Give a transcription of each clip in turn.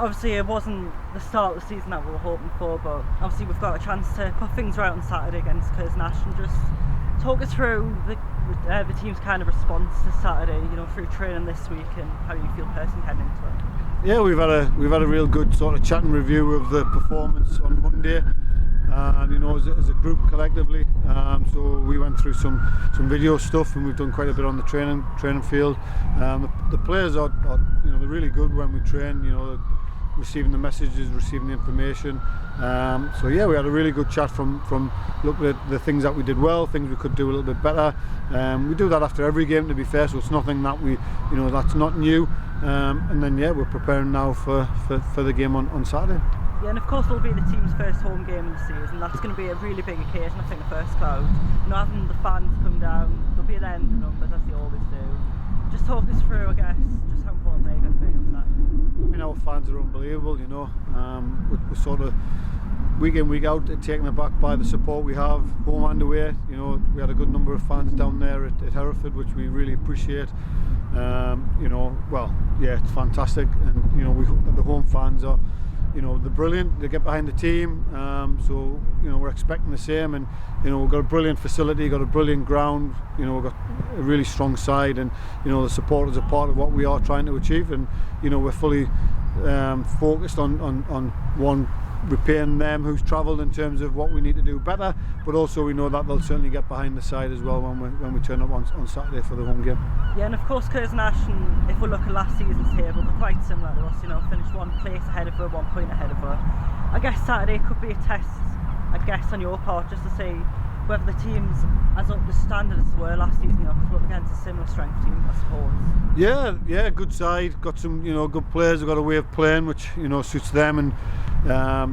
obviously it wasn't the start of the season that we were hoping for, but obviously we've got a chance to put things right on Saturday against CURZON. And just talk us through the team's kind of response to Saturday, you know, through training this week, and how you feel personally heading into it. Yeah, we've had a real good sort of chat and review of the performance on Monday. You know, as a group collectively, so we went through some video stuff, and we've done quite a bit on the training field. The players are you know, they're really good when we train. You know, receiving the messages, receiving the information. So yeah, we had a really good chat from looking at the things that we did well, things we could do a little bit better. We do that after every game, to be fair, so it's nothing that that's not new. And then yeah, we're preparing now for the game on Saturday. Yeah, and of course it'll be the team's first home game of the season. That's going to be a really big occasion, I think, the first crowd. You know, having the fans come down, they'll be there in the numbers as they always do. Just talk us through, I guess, just how important they're going to be on that. I mean, our fans are unbelievable, you know. We're sort of week in, week out taken aback by the support we have, home and away. You know, we had a good number of fans down there at Hereford, which we really appreciate. You know, well, yeah, it's fantastic, and you know, the home fans are, you know, they're brilliant. They get behind the team, so you know, we're expecting the same. And you know, we've got a brilliant facility, got a brilliant ground. You know, we've got a really strong side, and you know, the supporters are part of what we are trying to achieve. And you know, we're fully focused on one, repaying them who's travelled in terms of what we need to do better, but also we know that they'll certainly get behind the side as well when we turn up on Saturday for the home game. Yeah, and of course CURZON ASHTON, if we look at last season's table, they're quite similar to us, you know, finished one place ahead of her, 1 point ahead of her. I guess Saturday could be a test, I guess, on your part, just to see whether the team's as up to standard as they were last season, you know, because we're up against a similar strength team, I suppose. Yeah, good side, got some, you know, good players, they've got a way of playing which, you know, suits them, and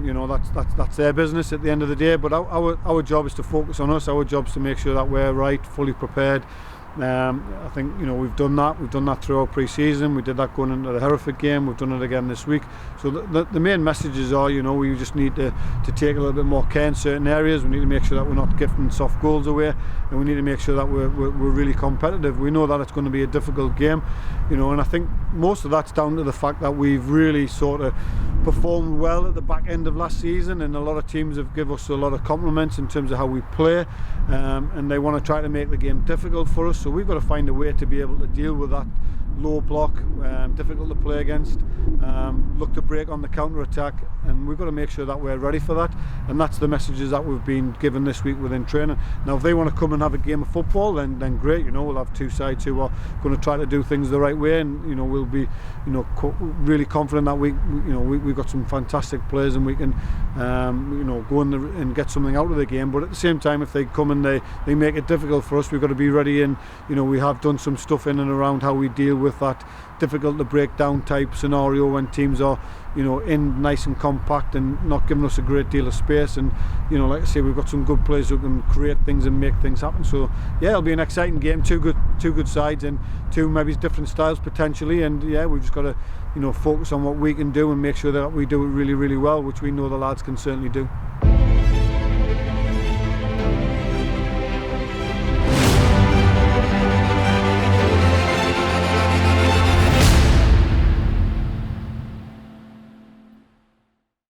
you know, that's their business at the end of the day. But our job is to focus on us. Our job is to make sure that we're right, fully prepared. I think, you know, we've done that throughout pre-season. We did that going into the Hereford game. We've done it again this week. So the main messages are, you know, we just need to take a little bit more care in certain areas. We need to make sure that we're not gifting soft goals away, and we need to make sure that we're really competitive. We know that it's going to be a difficult game, you know, and I think most of that's down to the fact that we've really sort of performed well at the back end of last season, and a lot of teams have given us a lot of compliments in terms of how we play, and they want to try to make the game difficult for us. So we've got to find a way to be able to deal with that low block, difficult to play against, look to break on the counter attack, and we've got to make sure that we're ready for that. And that's the messages that we've been given this week within training. Now if they want to come and have a game of football, then great, you know, we'll have two sides who are going to try to do things the right way, and you know, we'll be, you know, really confident that we've got some fantastic players, and we can you know, go in and get something out of the game. But at the same time, if they come and they make it difficult for us, we've got to be ready. And you know, we have done some stuff in and around how we deal with that difficult to break down type scenario when teams are, you know, in nice and compact and not giving us a great deal of space. And you know, like I say, we've got some good players who can create things and make things happen. So yeah, it'll be an exciting game. Two good sides, and two maybe different styles potentially. And yeah, we've just got to, you know, focus on what we can do and make sure that we do it really, really well, which we know the lads can certainly do.